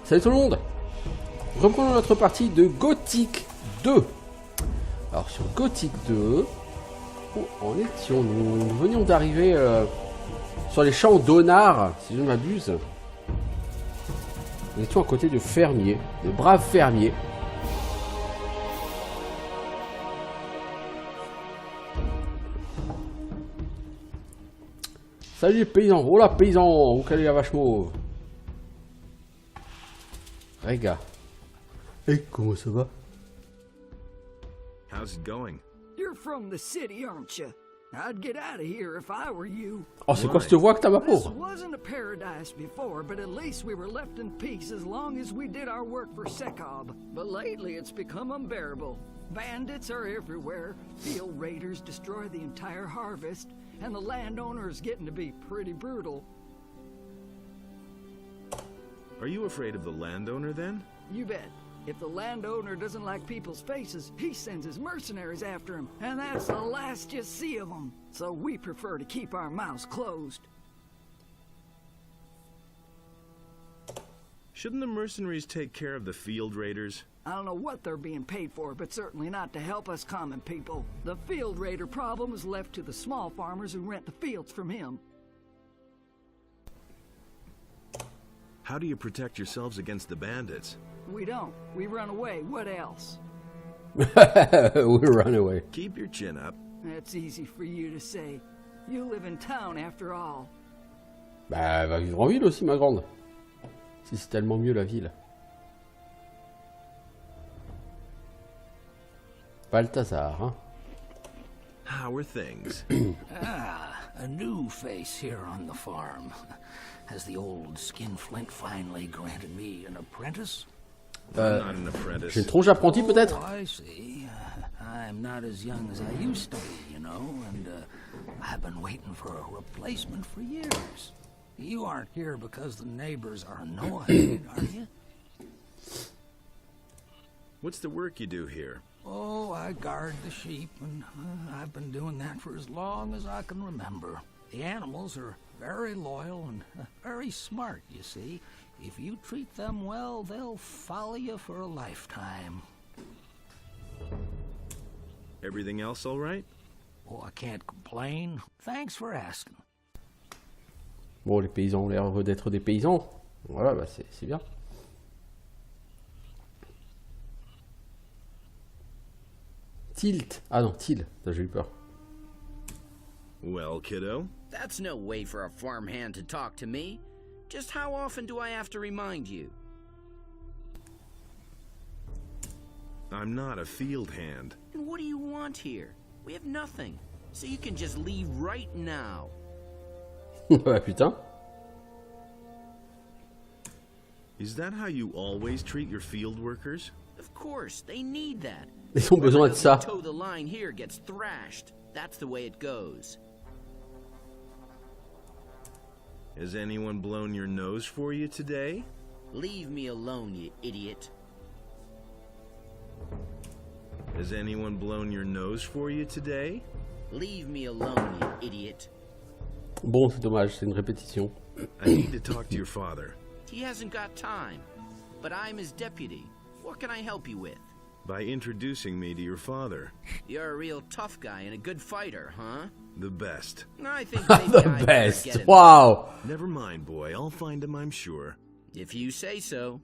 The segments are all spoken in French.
Salut tout le monde. Reprenons notre partie de Gothic 2. Alors sur Gothic 2, où en étions-nous? Nous venions d'arriver sur les champs d'Onard, si je ne m'abuse. Nous étions à côté de fermiers, de braves fermiers. Salut les paysans. Oh là paysans, où calez la vache mauve. Réga. Et comment ça va? How's it going? You're from the city, aren't you? I'd get out of here if I were you. Oh, c'est quoi cette voix que t'as, ma This pauvre? wasn't a paradise before, but at least we were left in peace as long as we did our work for Sekob. But lately it's become unbearable. Bandits are everywhere, field raiders destroy the entire harvest, and the landowner is getting to be pretty brutal. Are you afraid of the landowner then? You bet. If the landowner doesn't like people's faces, he sends his mercenaries after him, and that's the last you see of them. So we prefer to keep our mouths closed. Shouldn't the mercenaries take care of the field raiders? I don't know what they're being paid for, but certainly not to help us common people. The field raider problem is left to the small farmers who rent the fields from him. How do you protect yourselves against the bandits? We don't. We run away. What else? We run away. Keep your chin up. That's easy for you to say. You live in town after all. Bah, va vivre en ville aussi, ma grande. Si c'est tellement mieux la ville. Balthazar, hein. How are things? A new face here on the farm. Has the old skinflint finally granted me an apprentice? I'm not an apprentice. J'ai une tronche apprenti peut-être? Oh, I see. I'm not as young as I used to be, you know, and I've been waiting for a replacement for years. You aren't here because the neighbors are annoyed, are you? What's the work you do here? Oh, I guard the sheep, and I've been doing that for as long as I can remember. The animals are very loyal and very smart, you see. If you treat them well, they'll follow you for a lifetime. Everything else all right? Oh, I can't complain. Thanks for asking. Bon, les paysans ont l'air heureux d'être des paysans. Voilà, bah c'est bien. Tilt. Ah non, Til. J'ai eu peur. Well, kiddo, That's no way for a farmhand to talk to me. Just how often do I have to remind you? I'm not a field hand. And what do you want here? We have nothing. So you can just leave right now. Ouais, putain. Is that how you always treat your field workers? Of course, they need that. Ils ont besoin de ça. Toe the line here gets thrashed. That's the way it goes. Has anyone blown your nose for you today? Leave me alone, you idiot. Has anyone blown your nose for you today? Leave me alone, you idiot. Bon, c'est dommage, c'est une répétition. I need to talk to your father. He hasn't got time. But I'm his deputy. What can I help you with? By introducing me to your father. You're a real tough guy and a good fighter, huh? The best. I think maybe The I better best. get him. Wow. Never mind, boy. I'll find him, I'm sure. If you say so.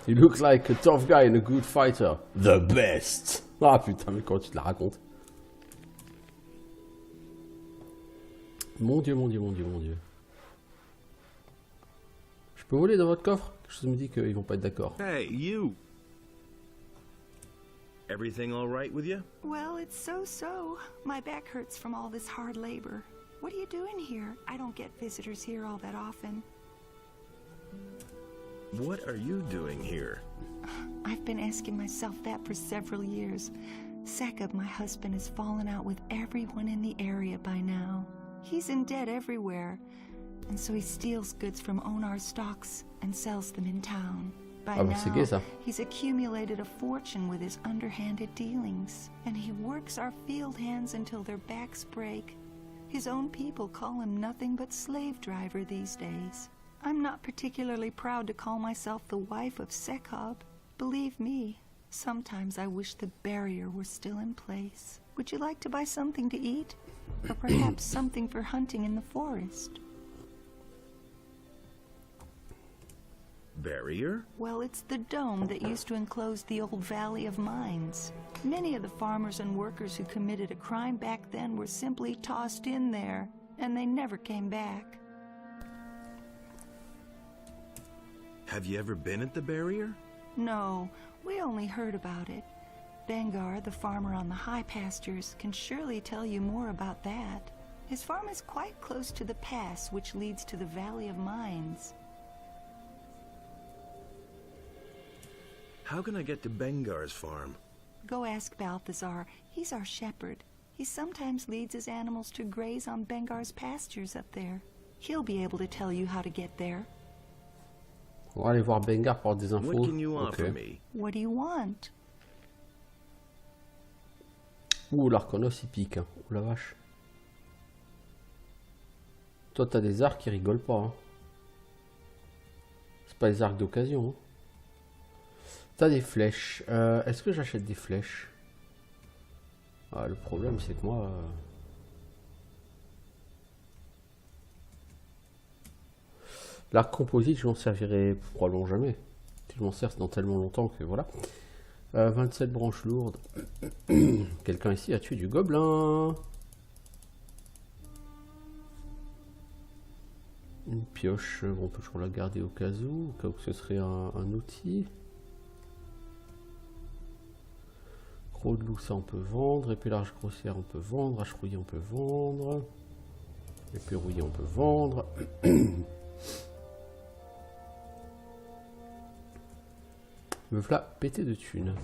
He looks like a tough guy and a good fighter. The best. Ah putain, mais quand tu te la racontes. Mon dieu, mon dieu, mon dieu, mon dieu. Je peux voler dans votre coffre? Quelque chose me dit qu'ils vont pas être d'accord. Hey, you! Everything all right with you? Well, it's so-so. My back hurts from all this hard labor. What are you doing here? I don't get visitors here all that often. What are you doing here? I've been asking myself that for several years. Sekob, my husband, has fallen out with everyone in the area by now. He's in debt everywhere, and so he steals goods from Onar's stocks and sells them in town. By Ah bah c'est gay now, ça. he's accumulated a fortune with his underhanded dealings, and he works our field hands until their backs break. His own people call him nothing but slave driver these days. I'm not particularly proud to call myself the wife of Sekob. Believe me, sometimes I wish the barrier were still in place. Would you like to buy something to eat? Or perhaps something for hunting in the forest? Barrier? Well, it's the dome that used to enclose the old Valley of Mines. Many of the farmers and workers who committed a crime back then were simply tossed in there, and they never came back. Have you ever been at the barrier? No, we only heard about it. Bengar, the farmer on the high pastures, can surely tell you more about that. His farm is quite close to the pass which leads to the Valley of Mines. How can I get to Bengar's farm? Go ask Balthazar. He's our shepherd. He sometimes leads his animals to graze on Bengar's pastures up there. He'll be able to tell you how to get there. On va aller voir Bengar pour avoir des infos. What can you offer Ok. me? What do you want? Ouh, l'Arconos il pique. Hein. Ouh la vache. Toi t'as des arcs qui rigolent pas. Hein. C'est pas des arcs d'occasion. Hein. T'as des flèches. Est-ce que j'achète des flèches? Ah, le problème c'est que moi... L'arc composite, je m'en servirai probablement jamais. Si je m'en sers dans tellement longtemps que voilà. 27 branches lourdes. Quelqu'un ici a tué du gobelin. Une pioche, bon, on peut toujours la garder au cas où ce serait un outil. Gros de loup, ça on peut vendre. Épée large grossière, on peut vendre. Hache rouillée, on peut vendre. Épée rouillée, on peut vendre. Me voilà pété de thunes.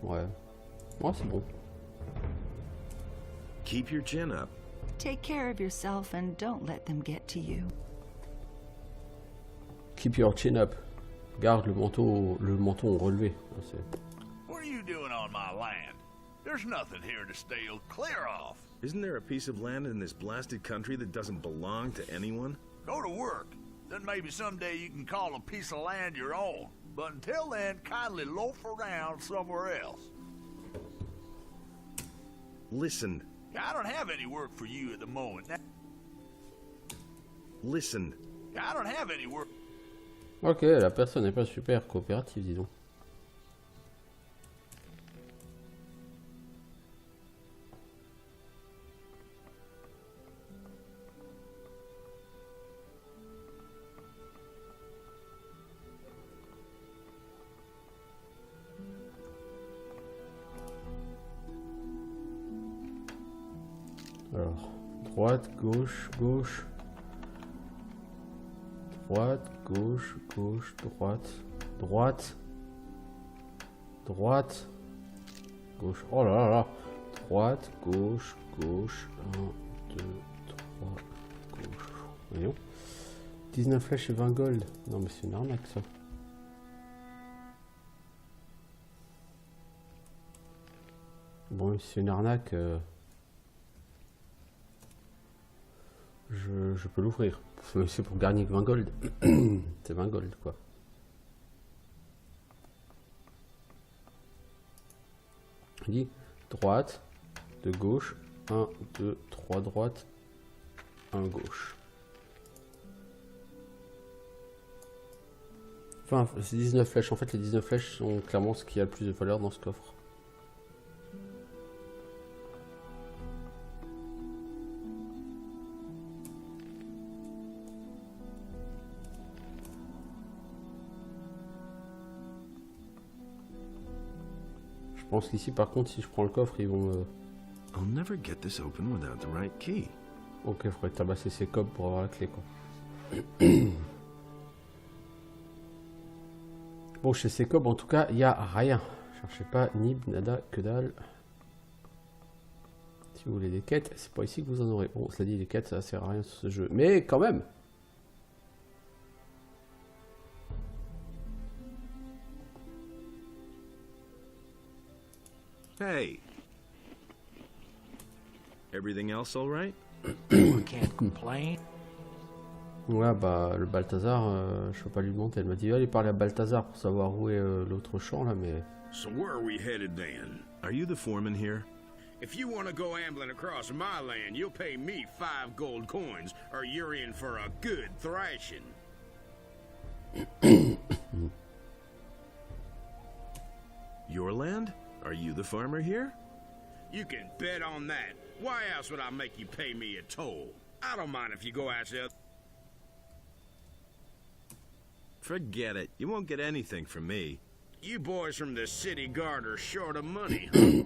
Ouais. Ouais, c'est bon. Keep your chin up. Take care of yourself and don't let them get to you. Keep your chin up. Garde le menton relevé. What are you doing on my land? There's nothing here to steal. Clear off. Isn't there a piece of land in this blasted country that doesn't belong to anyone? Go to work. Then maybe someday you can call a piece of land your own. But until then, kindly loaf around somewhere else. Listen. I don't have any work for you at the moment. Listen. I don't have any work. Ok, la personne n'est pas super coopérative, dis donc. Alors, droite, gauche, gauche. Droite, gauche, gauche, droite, droite, droite, gauche. Oh là là là. Droite, gauche, gauche. 1, 2, 3, gauche. Voyons. 19 flèches et 20 gold. Non mais c'est une arnaque ça. Bon, c'est une arnaque. Je peux l'ouvrir. C'est pour gagner 20 gold. C'est 20 gold quoi. Je dis droite, de gauche, 1, 2, 3 droite, 1 gauche. Enfin, c'est 19 flèches. En fait, les 19 flèches sont clairement ce qui a le plus de valeur dans ce coffre. Je pense qu'ici, par contre, si je prends le coffre, ils vont me... I'll never get this open without the right key. Ok, il faudrait tabasser ces cobs pour avoir la clé, quoi. Bon, chez ces cobs, en tout cas, il n'y a rien. Cherchez pas, nib, nada, que dalle. Si vous voulez des quêtes, c'est pas ici que vous en aurez. Bon, cela dit, les quêtes, ça sert à rien sur ce jeu. Mais quand même, Hey. Everything else all right? I can't complain. Ouais, bah, le Balthazar, je peux pas lui demander. Elle m'a dit, allez parler à Balthazar pour savoir où est l'autre champ, là, mais... So where are we headed then? Are you the foreman here? If you want to go ambling across my land, you'll pay me 5 gold coins, or you're in for a good thrashing. Your land? Are you the farmer here? You can bet on that. Why else would I make you pay me a toll? I don't mind if you go out there. Forget it. You won't get anything from me. You boys from the city guard are short of money, huh?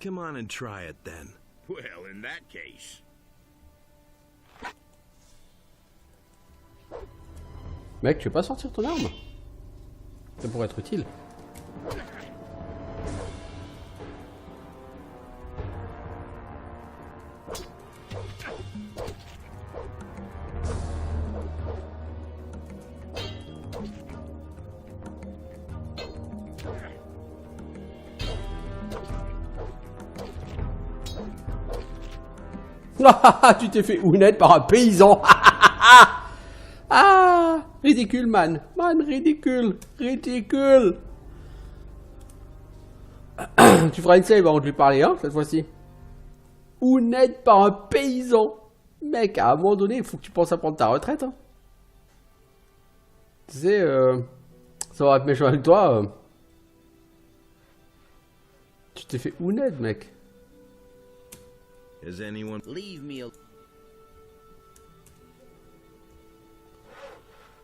Come on and try it then. Well, in that case... Mec, tu veux pas sortir ton arme? Ça pourrait être utile. Tu t'es fait honnête par un paysan. Ah, ridicule, man. Man, ridicule. Ridicule. Tu feras une save avant de lui parler, hein, cette fois-ci. Honnête par un paysan. Mec, à un moment donné, il faut que tu penses à prendre ta retraite. Hein. Tu sais, ça va être méchant avec toi. Tu t'es fait honnête, mec. Is anyone... Leave me alone.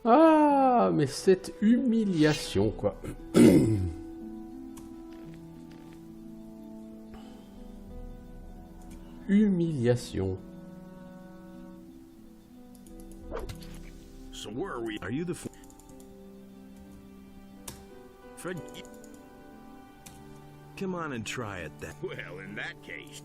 Ah, mais cette humiliation, quoi. Humiliation. So where are we? Are you the... Fred... Come on and try it then. Well, in that case...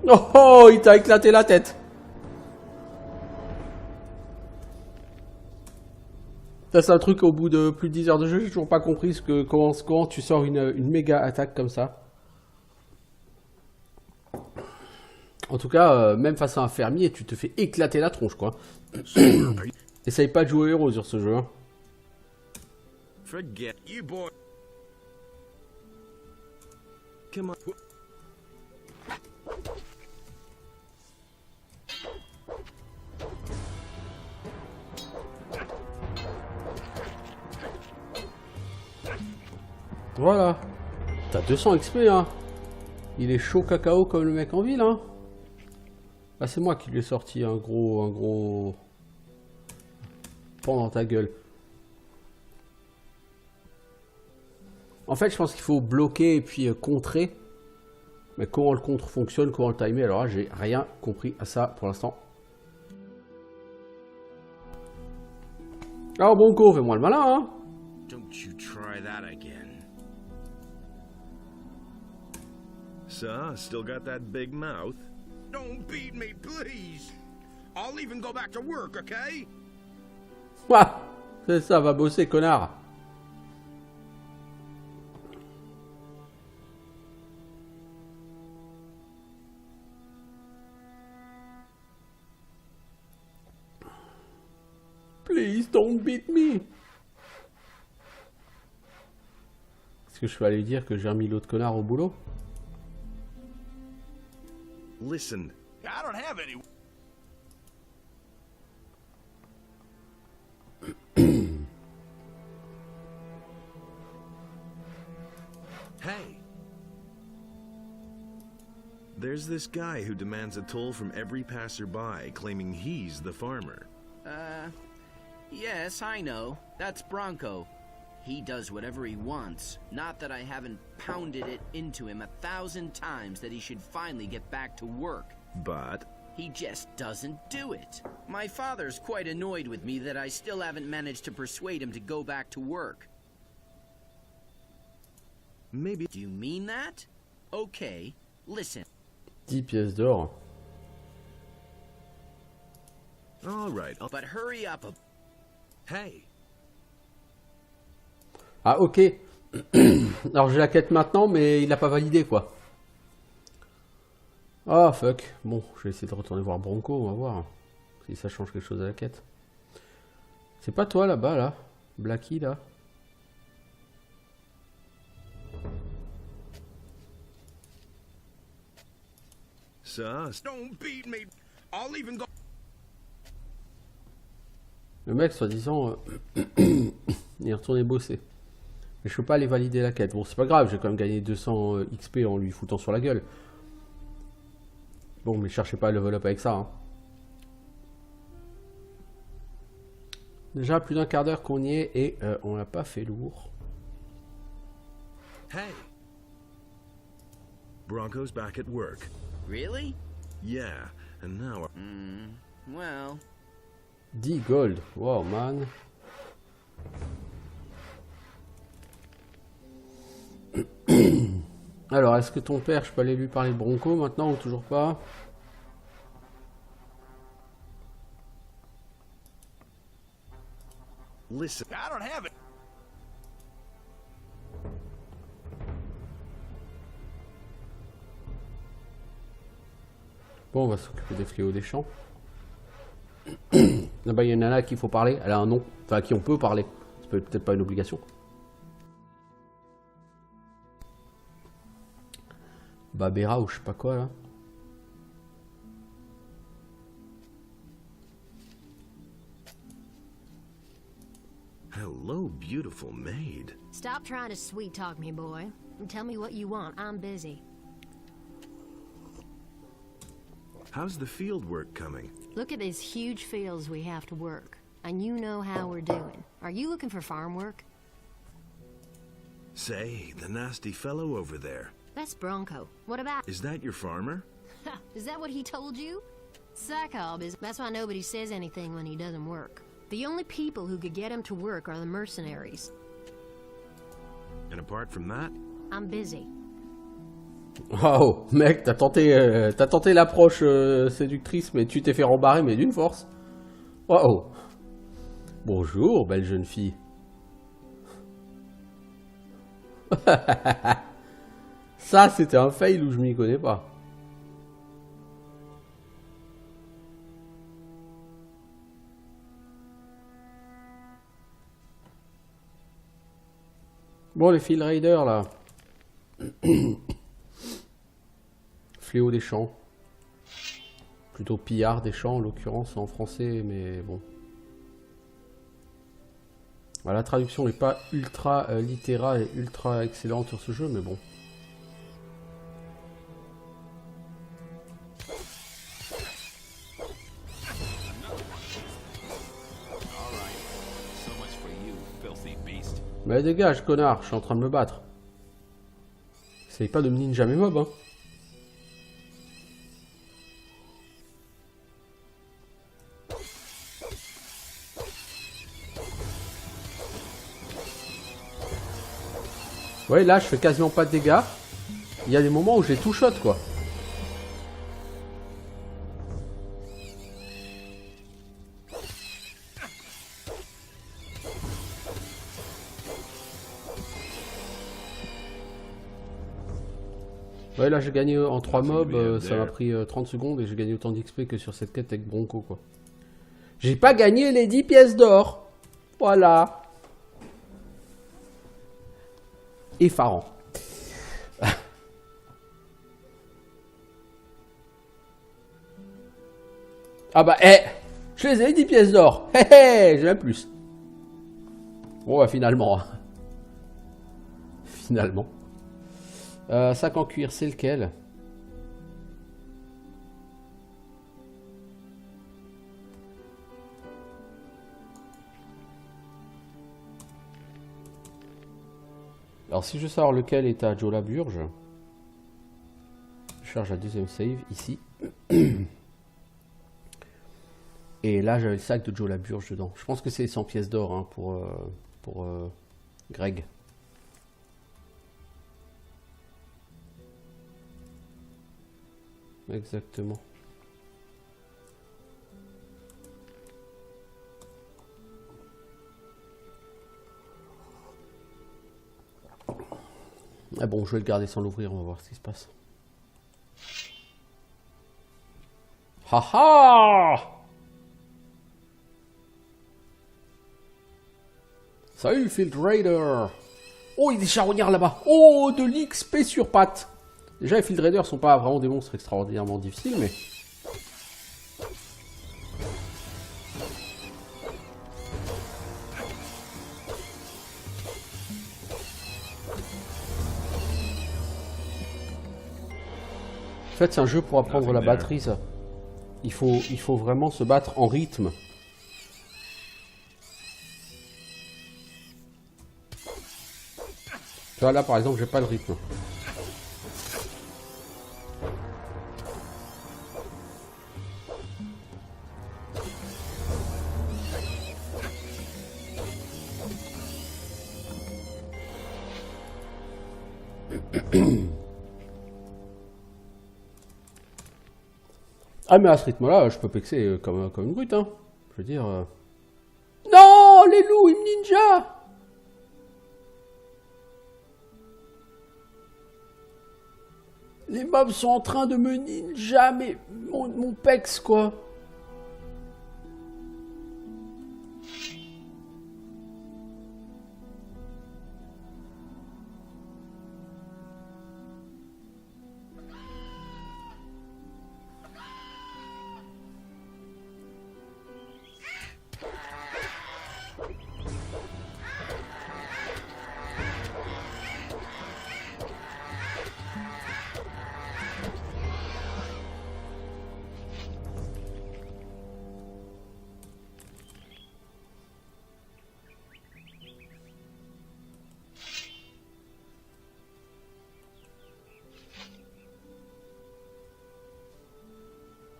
Oh, oh, il t'a éclaté la tête. Ça, c'est un truc au bout de plus de 10 heures de jeu, j'ai toujours pas compris comment tu sors une méga attaque comme ça. En tout cas, même face à un fermier, tu te fais éclater la tronche, quoi. Essaye pas de jouer au héros sur ce jeu. Hein. Forget You boy... Come on. Voilà. T'as 200 XP, hein. Il est chaud cacao comme le mec en ville, hein. Ah, c'est moi qui lui ai sorti un gros... Pan dans ta gueule. En fait, je pense qu'il faut bloquer et puis contrer. Mais comment le contre fonctionne, comment le timer, alors là, j'ai rien compris à ça pour l'instant. Alors bon, go, fais-moi le malin, hein. Don't you try that again. So, still got that big mouth? Don't beat me, please. I'll even go back to work, okay? Ouah, c'est ça, va bosser, connard. Please don't beat me. Est-ce que je peux aller lui dire que j'ai remis l'autre connard au boulot? Listen. I don't have any. Hey. There's this guy who demands a toll from every passerby, claiming he's the farmer. Yes, I know. That's Bronco. He does whatever he wants. Not that I haven't pounded it into him 1,000 times that he should finally get back to work. But He just doesn't do it. My father's quite annoyed with me that I still haven't managed to persuade him to go back to work. Maybe. Do you mean that? Okay, listen. 10 pièces d'or. All right. But hurry up. Hey. Ah ok. Alors j'ai la quête maintenant, mais il l'a pas validé quoi. Ah fuck. Bon, je vais essayer de retourner voir Bronco, on va voir si ça change quelque chose à la quête. C'est pas toi là-bas là, Blackie là. Ça. Don't beat me. I'll even go. Le mec soi-disant il est retourné bosser. Mais je peux pas aller valider la quête. Bon c'est pas grave, j'ai quand même gagné 200 XP en lui foutant sur la gueule. Bon mais cherchez pas à level up avec ça hein. Déjà plus d'un quart d'heure qu'on y est et on n'a pas fait lourd. Hey. Bronco's back at work. Really? Yeah, and now. Well. 10 gold. Wow man. Alors est-ce que ton père, je peux aller lui parler de Bronco maintenant ou toujours pas? Listen. I don't have it. Bon, on va s'occuper des fléaux des champs. Là-bas, il y a une nana à qui il faut parler. Elle a un nom. Enfin, à qui on peut parler. C'est peut-être pas une obligation. Babera ou je sais pas quoi, là. Hello, beautiful maid. Stop trying to sweet talk me, boy. And tell me what you want. I'm busy. How's the field work coming? Look at these huge fields we have to work. And you know how we're doing. Are you looking for farm work? Say, the nasty fellow over there. That's Bronco. What about... Is that your farmer? Is that what he told you? Sakob is... That's why nobody says anything when he doesn't work. The only people who could get him to work are the mercenaries. And apart from that? I'm busy. Waouh, mec, t'as tenté l'approche séductrice, mais tu t'es fait rembarrer, mais d'une force. Waouh. Bonjour, belle jeune fille. Ça, c'était un fail où je m'y connais pas. Bon, les Field Raiders, là. Fléau des champs. Plutôt pillard des champs, en l'occurrence, en français, mais bon. Bah, la traduction n'est pas ultra littérale et ultra excellente sur ce jeu, mais bon. Mais dégage, connard, je suis en train de me battre. Essaye pas de me ninja mes mobs, hein. Ouais, là, je fais quasiment pas de dégâts. Il y a des moments où j'ai tout shot, quoi. Ouais, là j'ai gagné en 3 mobs, ça m'a pris 30 secondes et j'ai gagné autant d'XP que sur cette quête avec Bronco, quoi. J'ai pas gagné les 10 pièces d'or. Voilà. Effarant. Ah bah, je les ai 10 pièces d'or. J'ai même plus. Bon bah finalement. Finalement. Sac en cuir, c'est lequel? Alors si je veux savoir lequel est à Joe Laburge, je charge la deuxième save ici. Et là, j'avais le sac de Joe Laburge dedans. Je pense que c'est 100 pièces d'or hein, pour Greg. Exactement. Ah bon, je vais le garder sans l'ouvrir, on va voir ce qui se passe. Haha! Salut Field Raider! Oh, il y a des charognards là-bas! Oh, de l'XP sur pattes! Déjà, les Field Raiders sont pas vraiment des monstres extraordinairement difficiles, mais... En fait, c'est un jeu pour apprendre la batterie, ça. Il faut vraiment se battre en rythme. Tu vois, là, par exemple, j'ai pas le rythme. Ah mais à ce rythme-là, je peux pexer comme une brute, hein. Je veux dire... Non, les loups, ils me ninja. Les mobs sont en train de me ninja, mais mon pex, quoi.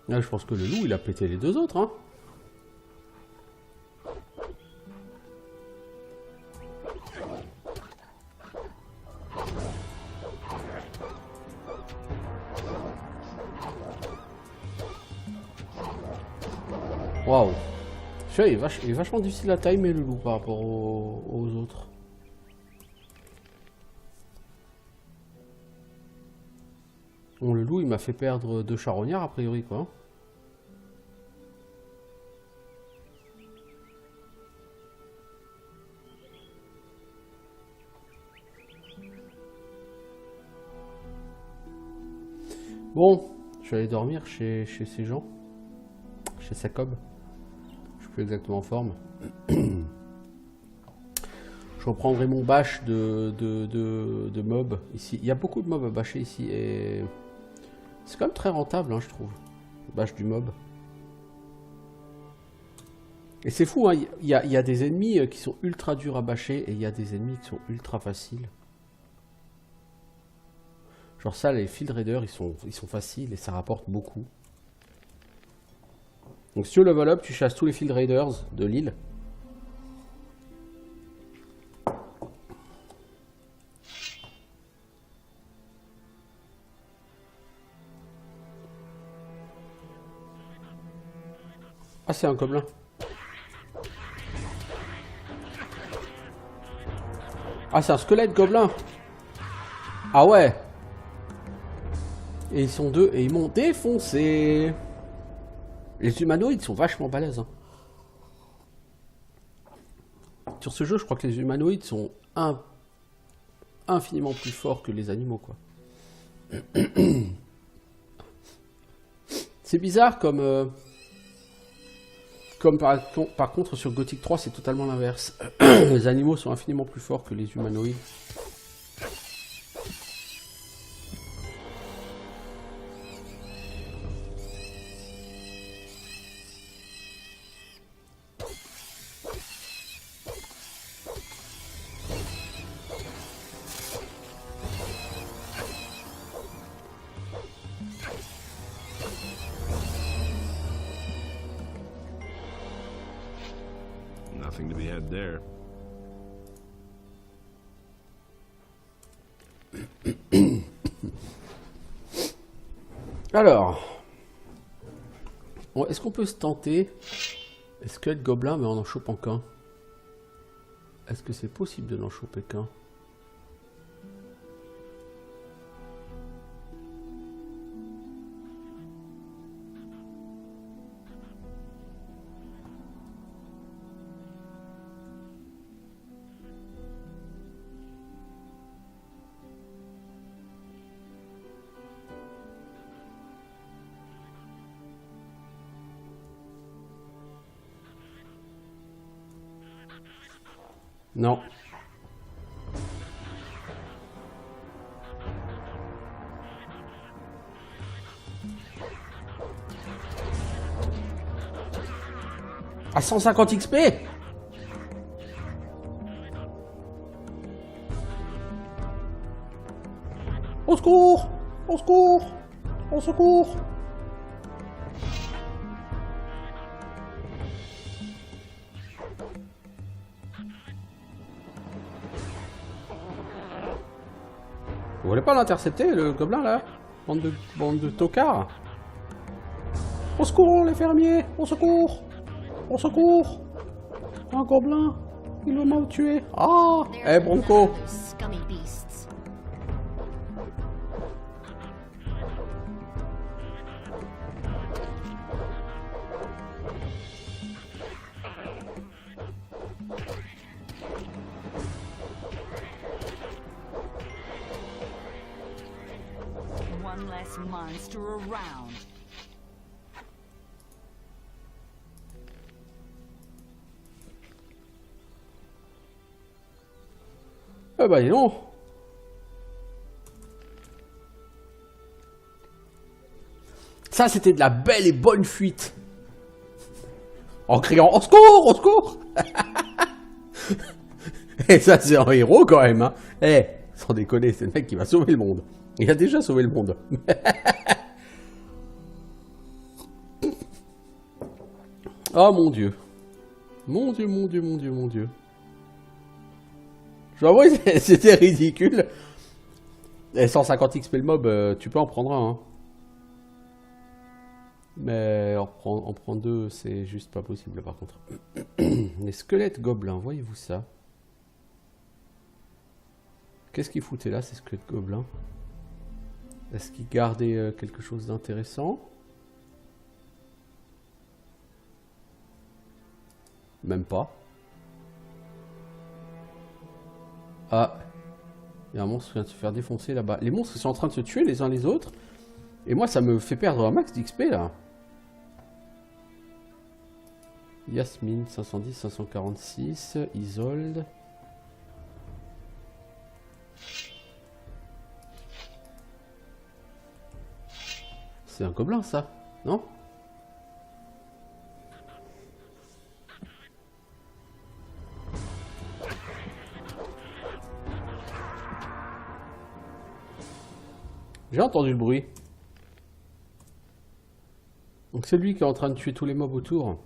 Là, je pense que le loup, il a pété les deux autres, hein. Waouh. Il est vachement difficile à timer, le loup, par rapport aux autres. Bon, le loup, il m'a fait perdre 2 charognards, a priori, quoi. Bon, je vais aller dormir chez ces gens. Chez Sacob. Je suis plus exactement en forme. Je reprendrai mon bâche de mobs ici. Il y a beaucoup de mobs à bâcher ici et c'est quand même très rentable, hein, je trouve. Le bâche du mob. Et c'est fou, hein, il y a des ennemis qui sont ultra durs à bâcher et il y a des ennemis qui sont ultra faciles. Genre ça, les Field Raiders, ils sont faciles et ça rapporte beaucoup. Donc si tu level up, tu chasses tous les Field Raiders de l'île. Ah, c'est un gobelin. Ah, c'est un squelette gobelin. Ah ouais. Et ils sont deux et ils m'ont défoncé. Les humanoïdes sont vachement balèzes. Hein. Sur ce jeu, je crois que les humanoïdes sont infiniment plus forts que les animaux, quoi. C'est bizarre comme par contre sur Gothic 3, c'est totalement l'inverse. Les animaux sont infiniment plus forts que les humanoïdes. Nothing to be had there. Alors, bon, est-ce qu'on peut se tenter? Est-ce que être gobelin, mais on en chope qu'un? Est-ce que c'est possible de n'en choper qu'un? Non. À 150 XP. Au secours! Au secours! Au secours! Vous voulez pas l'intercepter, le gobelin, là? Bande de tocards. Au secours, les fermiers! Au secours! Au secours! Un gobelin! Il va me tuer! Ah! Eh, Bronco! Scummy beasts. One less monster around. Eh ben, dis donc! Ça, c'était de la belle et bonne fuite! En criant « Au secours! Au secours !» Et ça, c'est un héros, quand même, hein! Eh, sans déconner, c'est le mec qui va sauver le monde. Il a déjà sauvé le monde. Oh, mon Dieu. Mon Dieu, mon Dieu, mon Dieu, mon Dieu. Je dois avouer, c'était ridicule. Et 150 XP le mob, tu peux en prendre un. Hein. Mais en prendre deux, c'est juste pas possible par contre. Les squelettes gobelins, voyez-vous ça? Qu'est-ce qu'ils foutaient là, ces squelettes gobelins? Est-ce qu'ils gardaient quelque chose d'intéressant? Même pas. Ah, il y a un monstre qui vient de se faire défoncer là-bas. Les monstres sont en train de se tuer les uns les autres. Et moi, ça me fait perdre un max d'XP là. Yasmine, 510, 546. Isolde. C'est un gobelin ça, non? J'ai entendu le bruit. Donc c'est lui qui est en train de tuer tous les mobs autour.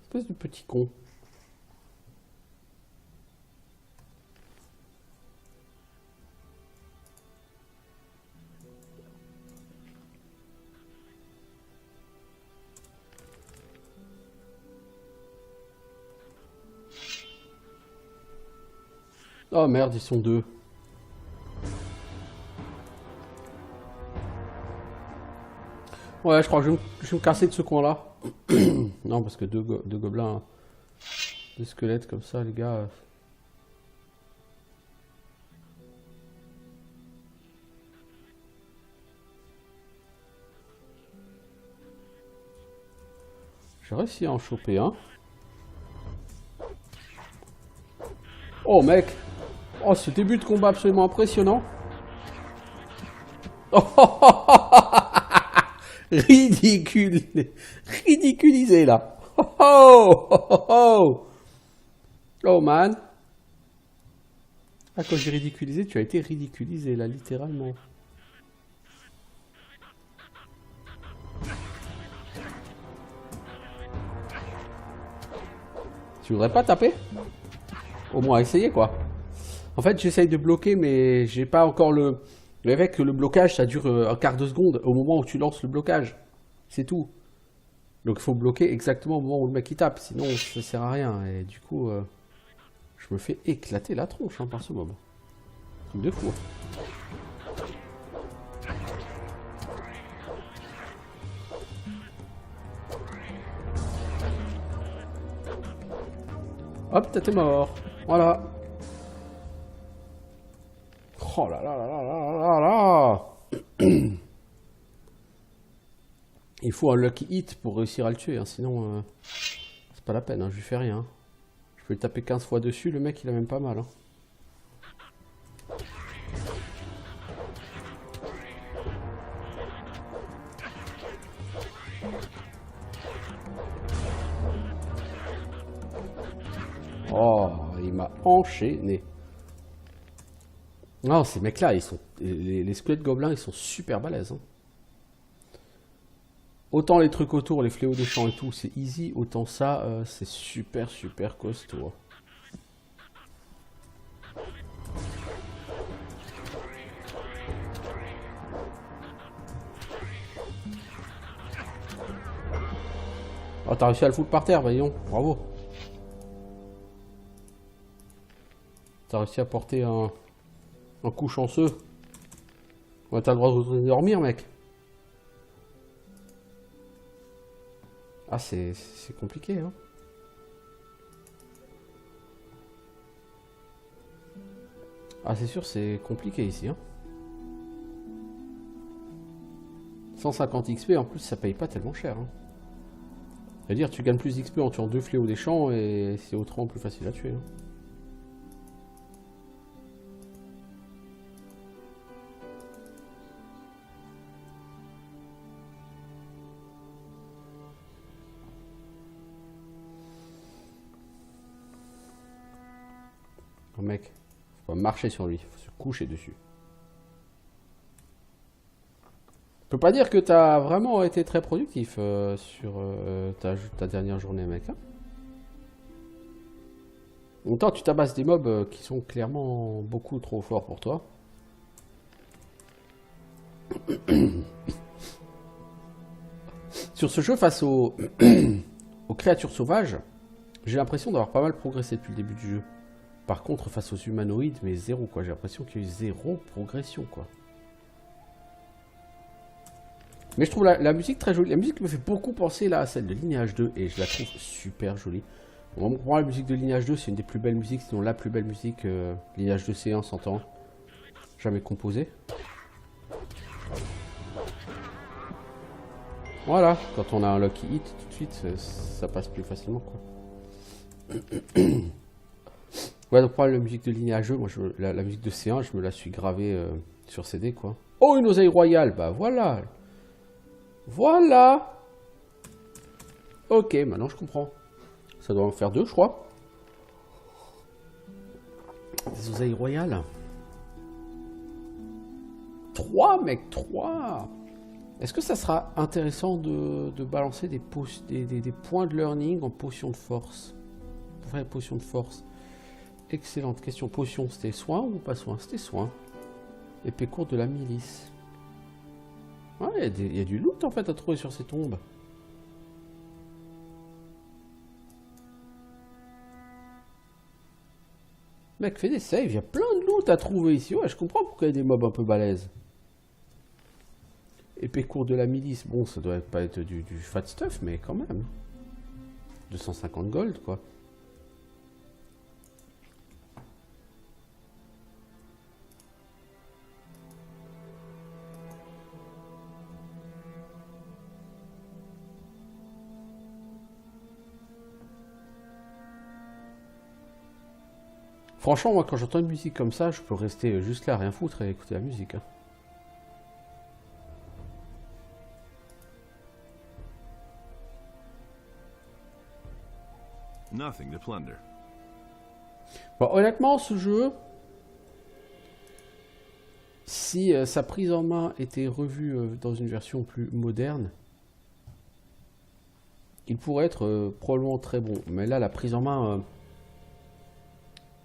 Espèce de petit con. Oh merde, ils sont deux. Ouais, je crois que je vais me casser de ce coin-là. Non, parce que deux gobelins, deux squelettes comme ça, les gars. J'ai réussi à en choper un. Oh mec! Oh, ce début de combat absolument impressionnant. Ridicule, ridiculisé là. Oh man. Ah, quand j'ai ridiculisé, tu as été ridiculisé là, littéralement. Tu voudrais pas taper? Au moins essayer quoi. En fait j'essaye de bloquer mais j'ai pas encore le... Avec le blocage ça dure un quart de seconde au moment où tu lances le blocage. C'est tout. Donc il faut bloquer exactement au moment où le mec il tape. Sinon ça sert à rien. Et du coup je me fais éclater la tronche hein, par ce mob. Truc de fou. Hop, t'es mort. Voilà. Oh là là là là là là là. Il faut un lucky hit pour réussir à le tuer, hein, sinon c'est pas la peine, hein, je lui fais rien. Je peux le taper 15 fois dessus, le mec il a même pas mal. Hein. Oh, il m'a enchaîné. Non, ces mecs-là, ils sont les squelettes gobelins, ils sont super balèzes. Hein. Autant les trucs autour, les fléaux des champs et tout, c'est easy. Autant ça, c'est super costaud. Oh, t'as réussi à le foutre par terre, voyons. Bravo. T'as réussi à porter un coup chanceux. Ouais, t'as le droit de dormir, mec. Ah, c'est compliqué, hein. Ah, c'est sûr, c'est compliqué ici, hein. 150 XP, en plus, ça paye pas tellement cher, hein. C'est-à-dire, tu gagnes plus d'XP en tuant 2 fléaux des champs et c'est autrement plus facile à tuer, hein. Oh, mec, faut pas marcher sur lui, faut se coucher dessus. Je peux pas dire que t'as vraiment été très productif sur ta dernière journée, mec. Hein. En même temps, tu tabasses des mobs qui sont clairement beaucoup trop forts pour toi. Sur ce jeu, face aux créatures sauvages, j'ai l'impression d'avoir pas mal progressé depuis le début du jeu. Par contre, face aux humanoïdes, mais zéro, quoi. J'ai l'impression qu'il y a eu zéro progression, quoi. Mais je trouve la musique très jolie. La musique me fait beaucoup penser là, à celle de Lineage 2, et je la trouve super jolie. Bon, pour moi, la musique de Lineage 2, c'est une des plus belles musiques, sinon la plus belle musique, Lineage 2 C1, 100 ans, jamais composée. Voilà, quand on a un lucky hit, tout de suite, ça passe plus facilement, quoi. Ouais, donc pour la musique de Lineage 2, moi, la musique de C1, je me la suis gravée sur CD, quoi. Oh, une oseille royale, bah voilà. Voilà. Ok, maintenant je comprends. Ça doit en faire 2, je crois. Des oseilles royales. 3, mec, 3. Est-ce que ça sera intéressant de balancer des points de learning en potion de force? Pour faire des potions de force. Excellente question. Potion, c'était soin ou pas soin? C'était soin. Épée courte de la milice. Ouais, il y a du loot en fait à trouver sur ces tombes. Mec, fais des saves, il y a plein de loot à trouver ici. Ouais, je comprends pourquoi il y a des mobs un peu balèzes. Épée courte de la milice, bon, ça doit pas être du fat stuff, mais quand même. 250 gold, quoi. Franchement, moi, quand j'entends une musique comme ça, je peux rester juste là, rien foutre et écouter la musique. Hein. Nothing to plunder. Bon, honnêtement, ce jeu, si sa prise en main était revue dans une version plus moderne, il pourrait être probablement très bon. Mais là, la prise en main,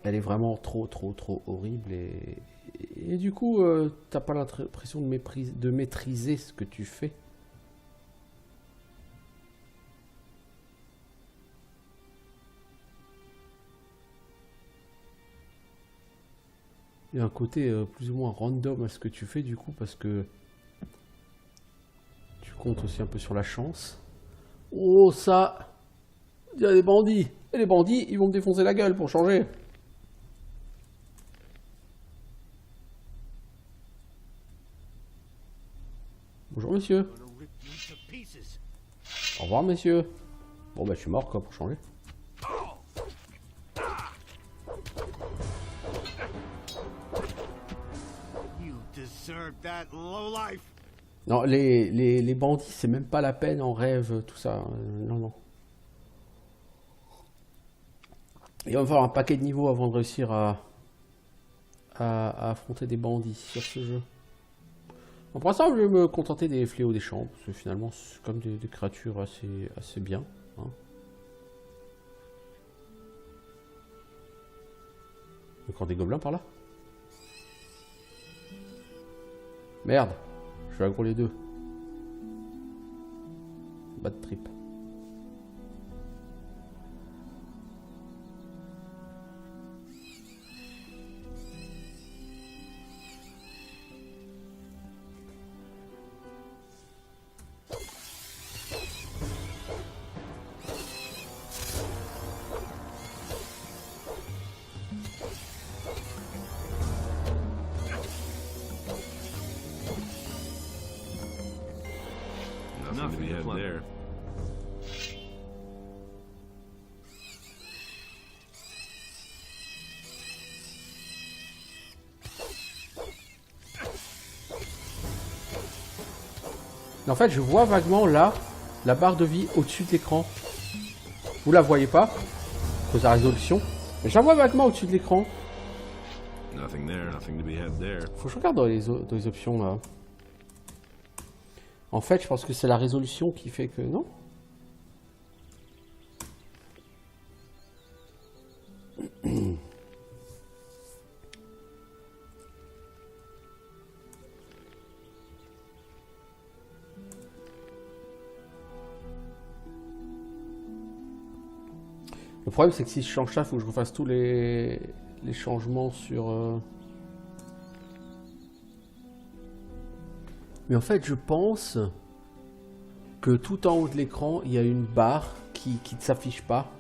elle est vraiment trop horrible. Et du coup, t'as pas l'impression de maîtriser ce que tu fais. Il y a un côté plus ou moins random à ce que tu fais du coup, parce que tu comptes aussi un peu sur la chance. Oh ça, il y a des bandits. Et les bandits, ils vont me défoncer la gueule pour changer. Bonjour monsieur. Au revoir monsieur. Bon bah je suis mort quoi pour changer. Non, les bandits, c'est même pas la peine en rêve, tout ça. Non, non. Il va me falloir un paquet de niveaux avant de réussir à affronter des bandits sur ce jeu. Bon, pour l'instant, je vais me contenter des fléaux des champs, parce que finalement, c'est comme des créatures assez bien. Hein. Encore des gobelins par là? Merde, je vais aggro les deux. Bad trip. Nothing to be had there. En fait, je vois vaguement là la barre de vie au-dessus de l'écran. Vous la voyez pas, à cause de la résolution. Mais je la vois vaguement au-dessus de l'écran. Nothing there, nothing to be had there. Faut que je regarde dans les options là. En fait, je pense que c'est la résolution qui fait que... Non ? Le problème, c'est que si je change ça, il faut que je refasse tous les changements sur... Mais en fait, je pense que tout en haut de l'écran, il y a une barre qui ne s'affiche pas.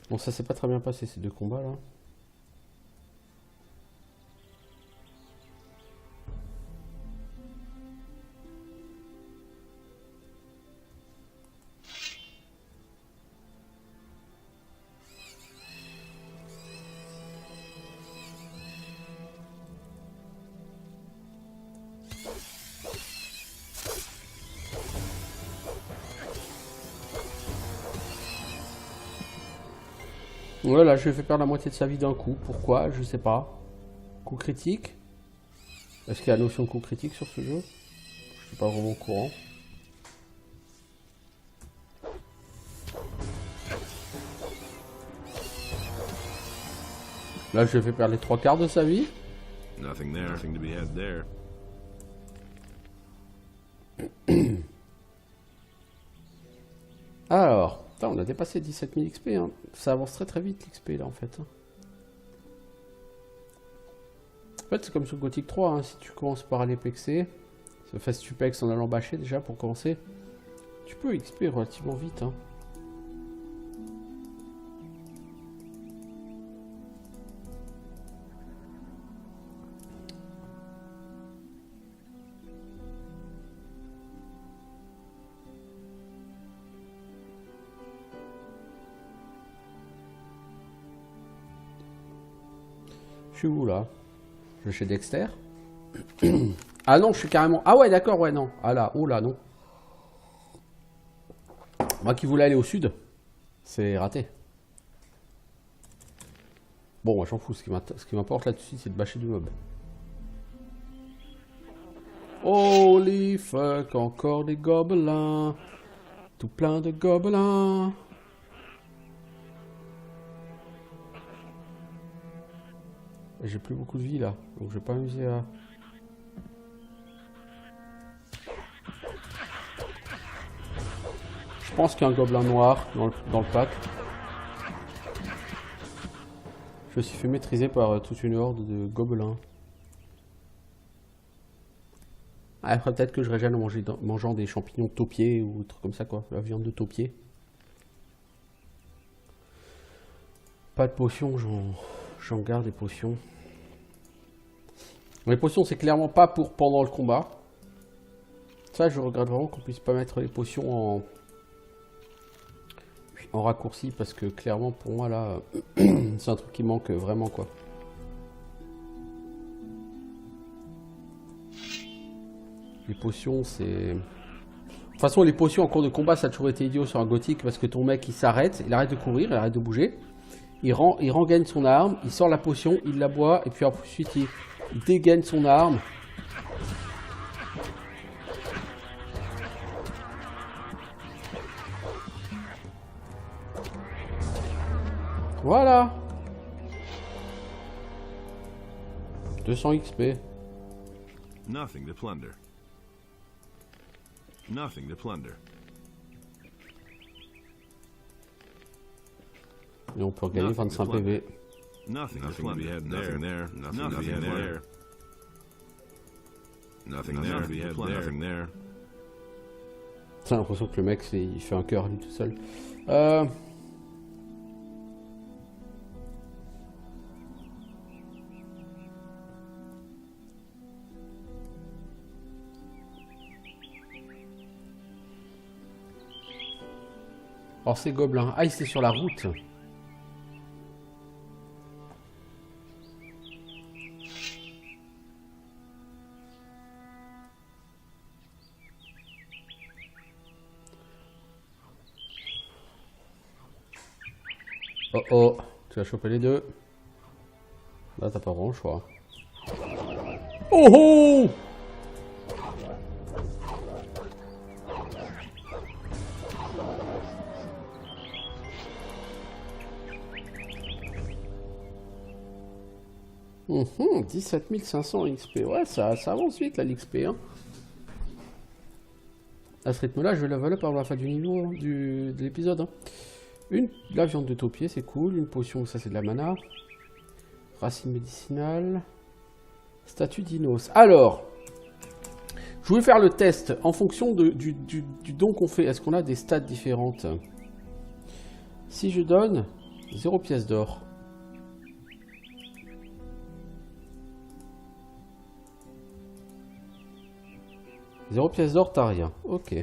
Bon, ça s'est pas très bien passé ces deux combats là. Voilà, je lui ai fait perdre la moitié de sa vie d'un coup. Pourquoi? Je sais pas. Coup critique. Est-ce qu'il y a la notion de coup critique sur ce jeu? Je suis pas vraiment au courant. Là, je lui ai fait perdre les 3/4 de sa vie. Nothing there, nothing to be had there. Alors, putain, on a dépassé 17 000 XP. Hein. Ça avance très vite l'XP là en fait. En fait, c'est comme sur Gothic 3. Hein. Si tu commences par aller pexer, si tu pexes en allant bâcher déjà pour commencer, tu peux XP relativement vite. Hein. Je suis où là? Je suis chez Dexter. Ah non, je suis carrément... Ah ouais, d'accord, ouais, non. Ah là, oh là, non. Moi qui voulais aller au sud, c'est raté. Bon, moi j'en fous, ce qui m'importe là-dessus, c'est de bâcher du mob. Holy fuck, encore des gobelins. Tout plein de gobelins. J'ai plus beaucoup de vie là, donc je vais pas m'amuser à... Je pense qu'il y a un gobelin noir dans le pack. Je me suis fait maîtriser par toute une horde de gobelins. Après peut-être que je régène en mangeant des champignons de taupier ou des trucs comme ça quoi, la viande de taupier. Pas de potions, j'en garde des potions. Les potions c'est clairement pas pour pendant le combat. Ça je regrette vraiment qu'on puisse pas mettre les potions en raccourci parce que clairement pour moi là c'est un truc qui manque vraiment quoi. Les potions c'est... De toute façon les potions en cours de combat ça a toujours été idiot sur un gothique parce que ton mec il s'arrête, il arrête de courir, il arrête de bouger. Il rengaine son arme, il sort la potion, il la boit et puis ensuite il dégaine son arme. Voilà. 200 XP. Nothing to plunder. Nothing to plunder. Et on peut gagner 25 PV. Nothing to plunder. Nothing there. Nothing there. Nothing there. J'ai l'impression que le mec il fait un cœur lui tout seul. Alors c'est gobelin. Ah, il c'est sur la route. Oh oh, tu vas choper les deux. Là t'as pas vraiment le choix. Oh oh! Mmh, 17 500 XP. Ouais, ça avance vite là l'XP. Hein. À ce rythme là, je vais level up avant la fin du niveau hein, de l'épisode. Hein. La viande de taupier, c'est cool. Une potion, ça c'est de la mana. Racine médicinale. Statue d'Inos. Alors, je voulais faire le test en fonction du don qu'on fait. Est-ce qu'on a des stats différentes? Si je donne 0 pièce d'or. Zéro pièce d'or, t'as rien. Ok.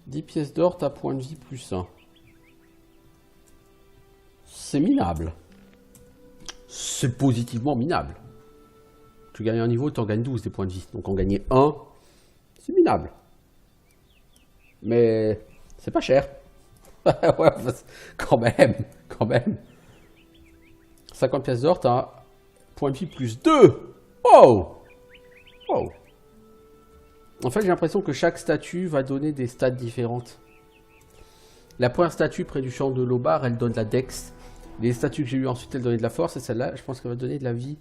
Dix pièces d'or, t'as point de vie plus 1. C'est minable. C'est positivement minable. Tu gagnes un niveau, tu en gagnes 12 des points de vie. Donc en gagner 1, c'est minable. Mais c'est pas cher. Ouais, quand même. 50 pièces d'or, t'as point de vie plus 2. Oh! Oh! En fait, j'ai l'impression que chaque statue va donner des stats différentes. La première statue près du champ de Lobar, elle donne la dex. Les statues que j'ai eues ensuite, elles donnaient de la force. Et celle-là, je pense qu'elle va donner de la vie.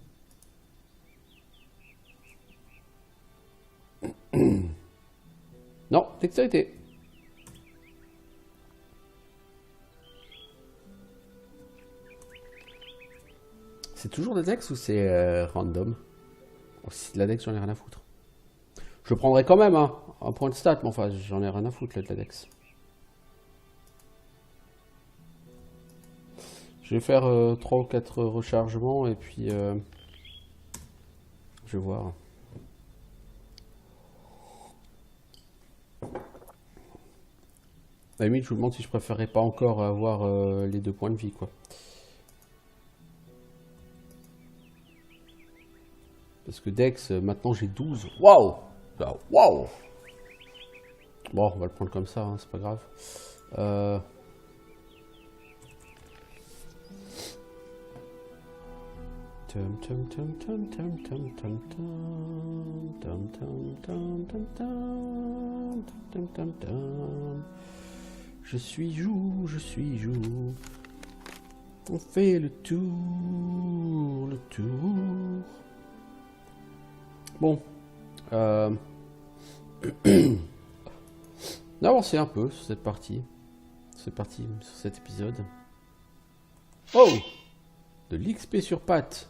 Non, dextérité. C'est toujours de la dex ou c'est random? Oh, si c'est de la dex, j'en ai rien à foutre. Je prendrai quand même hein, un point de stat, mais enfin, j'en ai rien à foutre là, de la dex. Je vais faire 3 ou 4 rechargements et puis je vais voir. À la limite, je vous demande si je préférerais pas encore avoir les 2 points de vie, quoi. Parce que Dex, maintenant j'ai 12. Waouh! Waouh! Bon, on va le prendre comme ça, hein, c'est pas grave. Je suis joue, je suis joue. On fait le tour, le tour. Bon. On a avancé un peu sur cette partie. Sur cet épisode. Oh! De l'XP sur pattes.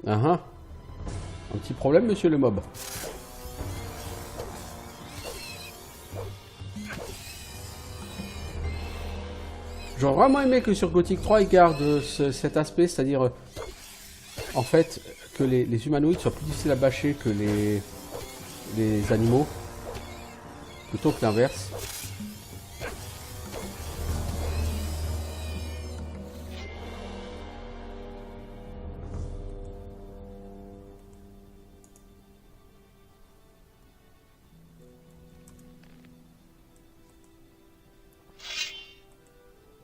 Un petit problème, monsieur le mob. J'aurais vraiment aimé que sur Gothic 3 ils gardent cet aspect, c'est-à-dire en fait que les humanoïdes soient plus difficiles à bâcher que les animaux, plutôt que l'inverse.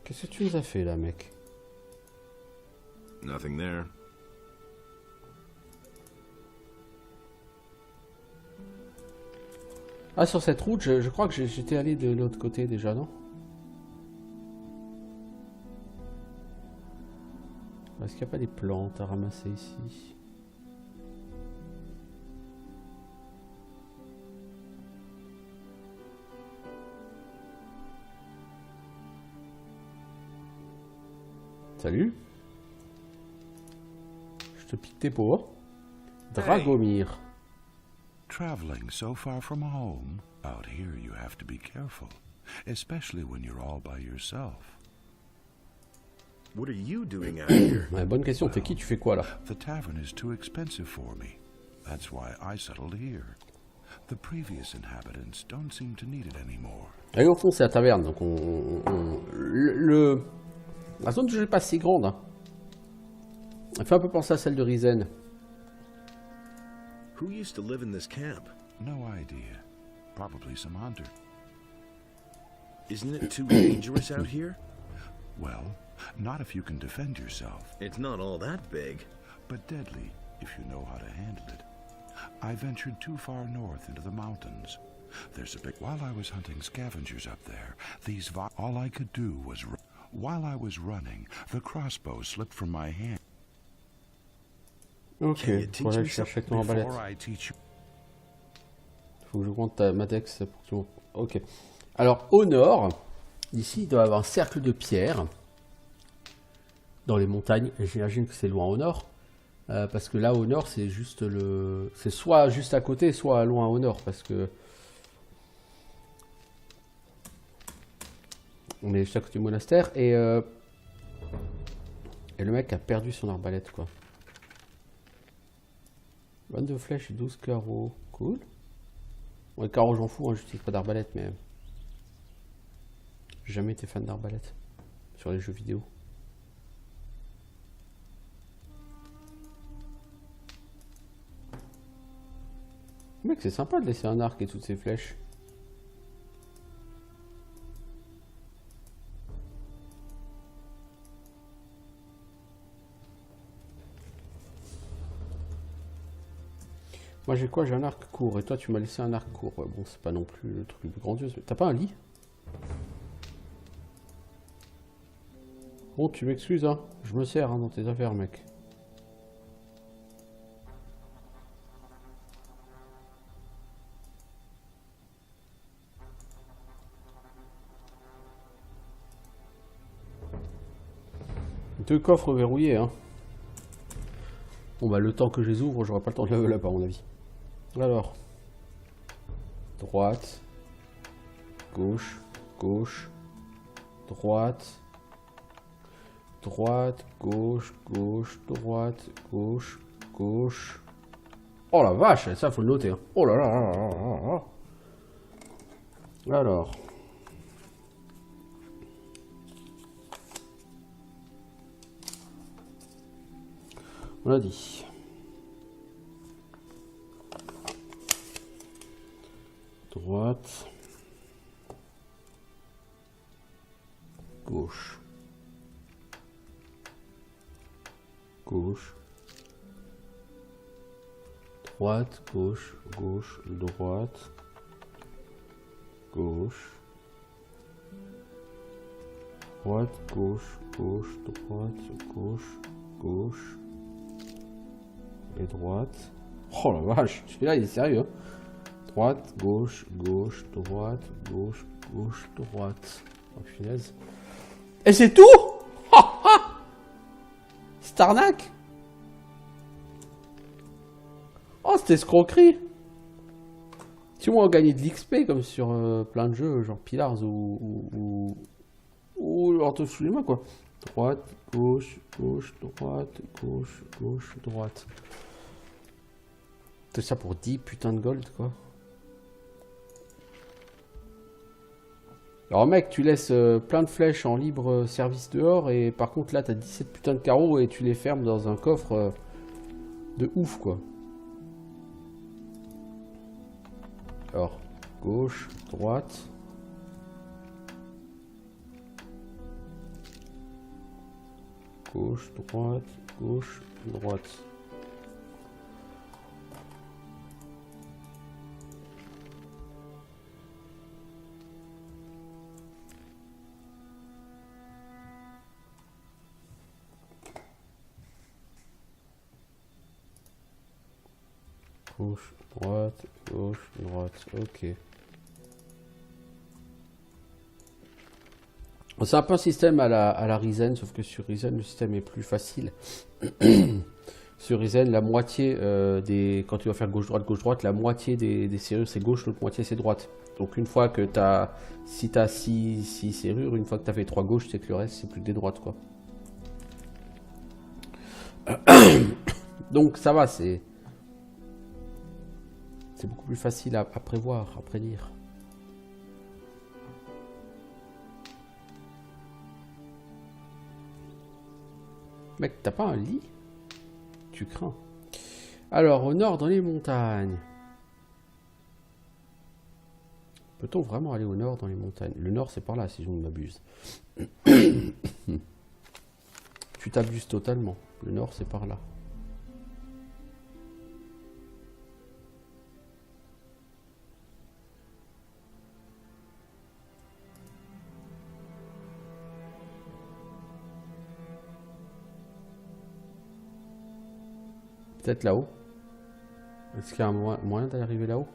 Qu'est-ce que tu nous as fait là, mec? Nothing there. Ah, sur cette route, je crois que j'étais allé de l'autre côté déjà, non? Est-ce qu'il n'y a pas des plantes à ramasser ici? Salut. Je te pique tes pauvres. Dragomir. Traveling so far from home, out here you have to be careful, especially when you're all by yourself. What are you doing out here? Ouais, bonne question, t'es qui, tu fais quoi là? The tavern is too expensive for me. That's why I settled here. The previous inhabitants don't seem to need it anymore. Et au fond, c'est la taverne, donc la zone de jeu n'est pas si grande. Hein. Elle fait un peu penser à celle de Risen. Who used to live in this camp? No idea. Probably some hunter. Isn't it too dangerous out here? Well, not if you can defend yourself. It's not all that big. But deadly if you know how to handle it. I ventured too far north into the mountains. There's a big... While I was hunting scavengers up there, all I could do was... While I was running, the crossbow slipped from my hand. Ok, voilà, je cherche avec ton arbalète. Faut que je compte ma dex pour que tu... Ok. Alors, au nord, ici, il doit y avoir un cercle de pierre. Dans les montagnes. J'imagine que c'est loin au nord. Parce que là, au nord, c'est juste le... C'est soit juste à côté, soit loin au nord. Parce que... On est juste à côté du monastère. Et le mec a perdu son arbalète, quoi. 22 flèches et 12 carreaux. Cool. Bon, les carreaux, j'en fous, hein, j'utilise pas d'arbalète, mais... J'ai jamais été fan d'arbalète. Sur les jeux vidéo. Mec, c'est sympa de laisser un arc et toutes ces flèches. Moi j'ai quoi? J'ai un arc court et toi tu m'as laissé un arc court. Ouais, bon, c'est pas non plus le truc le plus grandiose. T'as pas un lit? Bon, tu m'excuses, hein. Je me sers hein, dans tes affaires, mec. Deux coffres verrouillés, hein. Bon bah le temps que je les ouvre, j'aurai pas le temps de level up à mon avis. Alors. Droite. Gauche. Gauche. Droite. Droite. Gauche. Gauche. Droite. Gauche. Gauche. Oh la vache, ça faut le noter. Hein. Oh là là là là là là. Alors. On l'a dit. Droite. Gauche. Gauche. Droite, gauche, gauche, droite. Gauche. Droite, gauche, gauche, droite, gauche, gauche. Et droite. Oh la vache, celui-là il est sérieux. Hein. Droite, gauche, gauche, droite, gauche, gauche, droite. Oh punaise. Et c'est tout. C'est arnaque. Oh, c'était escroquerie. Si on gagner de l'XP comme sur plein de jeux, genre Pillars ou Orto sous les mains quoi. Droite, gauche, gauche, droite, gauche, gauche, droite. Tout ça pour 10 putains de gold quoi. Alors mec, tu laisses plein de flèches en libre service dehors et par contre là t'as 17 putains de carreaux et tu les fermes dans un coffre de ouf quoi. Alors, gauche, droite. Gauche, droite, gauche, droite. Gauche, droite, gauche, droite, ok. C'est un peu un système à la Ryzen, sauf que sur Ryzen le système est plus facile. Sur Ryzen, la moitié quand tu vas faire gauche-droite, la moitié des serrures c'est gauche, l'autre moitié c'est droite. Donc une fois que si tu as 6 serrures, une fois que tu as fait 3 gauches, c'est que le reste c'est plus que des droites quoi. Donc ça va, c'est beaucoup plus facile à prévoir, à prédire. Mec, t'as pas un lit? Tu crains. Alors, au nord, dans les montagnes. Peut-on vraiment aller au nord dans les montagnes? Le nord, c'est par là, si je ne m'abuse. Tu t'abuses totalement. Le nord, c'est par là. Peut-être là-haut. Est-ce qu'il y a un moyen d'arriver là-haut?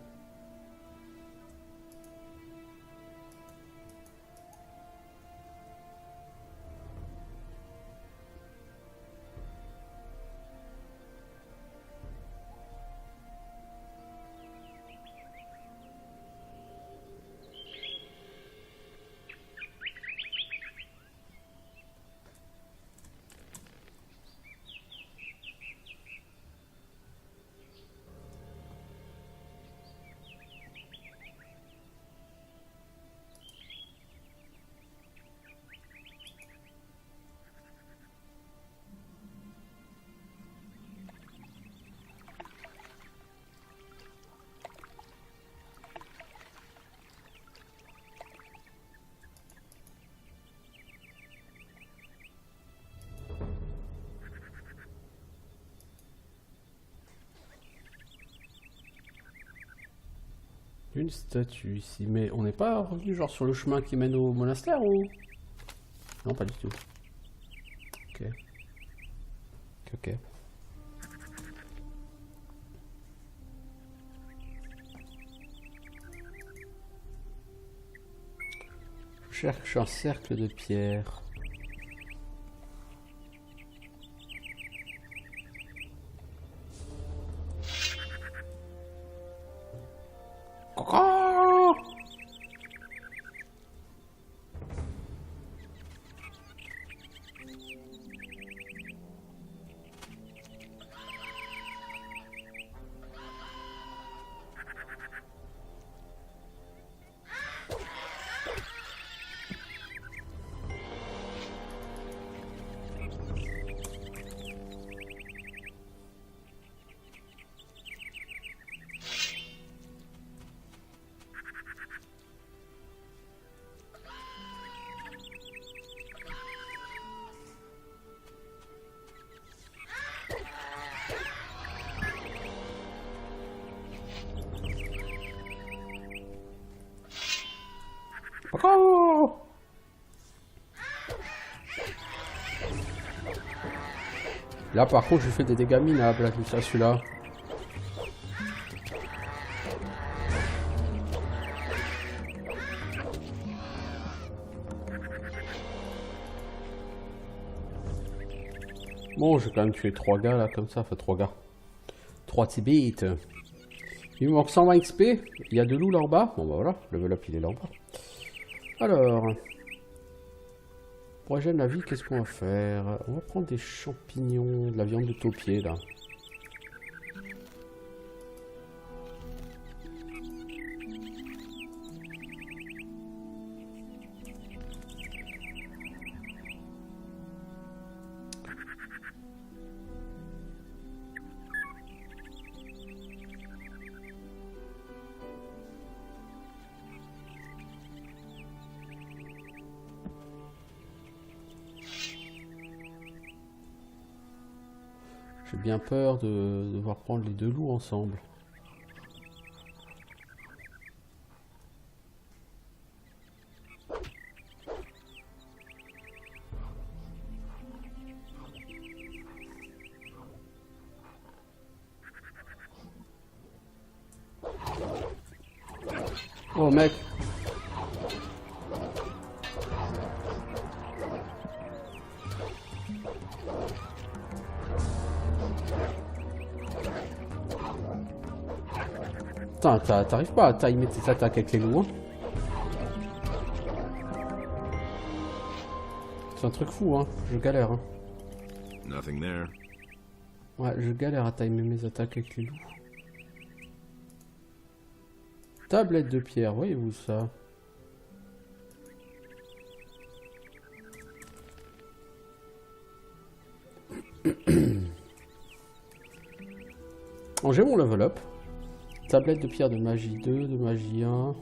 Une statue ici, mais on n'est pas revenu genre sur le chemin qui mène au monastère ou... Non, pas du tout. Ok. Ok. Je cherche un cercle de pierre. Oh. Là par contre je fais des dégâts minables là, tout ça celui-là. Bon, j'ai quand même tué 3 gars là comme ça, enfin 3 gars. 3 Tibet. Il me manque 120 XP. Il y a de loups là en bas. Bon bah voilà, le level up il est là en bas. Alors, pour régénérer la vie, qu'est-ce qu'on va faire? On va prendre des champignons, de la viande de taupier là. J'ai bien peur de devoir prendre les deux loups ensemble. Oh mec. Putain, t'arrives pas à timer tes attaques avec les loups, hein. C'est un truc fou, hein. Je galère, hein. Nothing there. Ouais, je galère à timer mes attaques avec les loups. Tablette de pierre, voyez-vous ça? Bon, j'ai mon level up. Tablette de pierre de magie 2, de magie 1.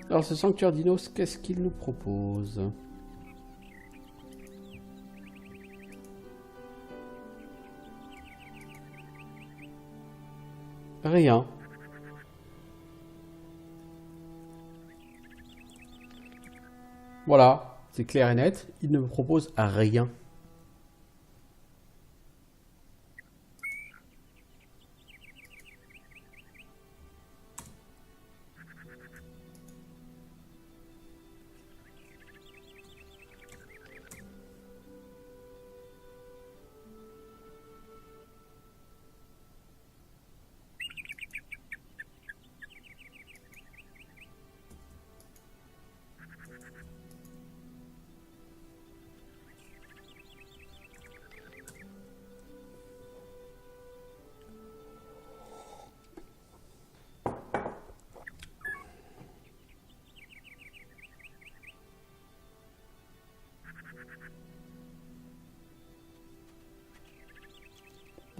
Alors ce sanctuaire dinos, qu'est-ce qu'il nous propose? Rien. Voilà, c'est clair et net, il ne me propose rien.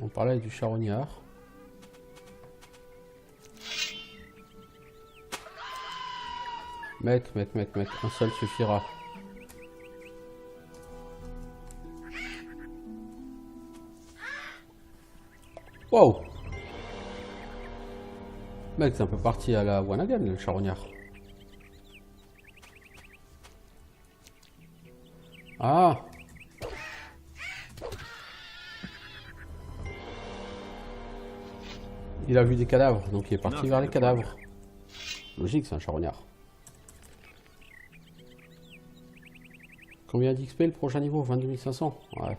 On parlait du charognard. Mec, un seul suffira. Wow! Mec, c'est un peu parti à la Wanagan, le charognard. Ah! Il a vu des cadavres, donc il est parti vers les cadavres. Logique, c'est un charognard. Combien d'XP le prochain niveau? 22 500. Ouais.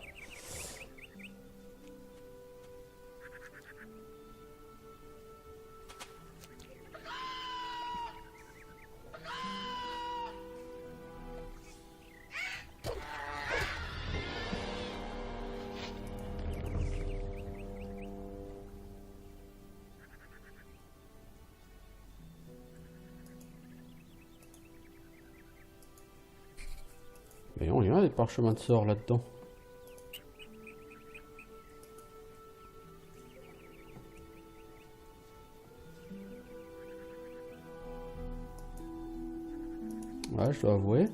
Mais on y a des parchemins de sort là-dedans. Ouais, je dois avouer.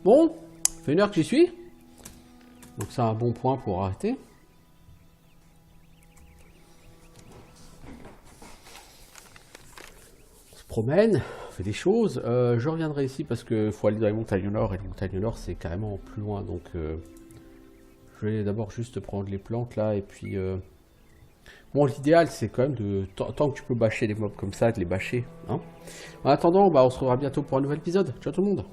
Bon, ça fait 1 heure que j'y suis. Donc c'est un bon point pour arrêter. On se promène, on fait des choses. Je reviendrai ici parce qu'il faut aller dans les montagnes nord. Et les montagnes nord, c'est carrément plus loin. Donc je vais d'abord juste prendre les plantes là. Et puis... Bon, l'idéal, c'est quand même de... Tant que tu peux bâcher les mobs comme ça, de les bâcher. Hein. En attendant, bah, on se reverra bientôt pour un nouvel épisode. Ciao tout le monde.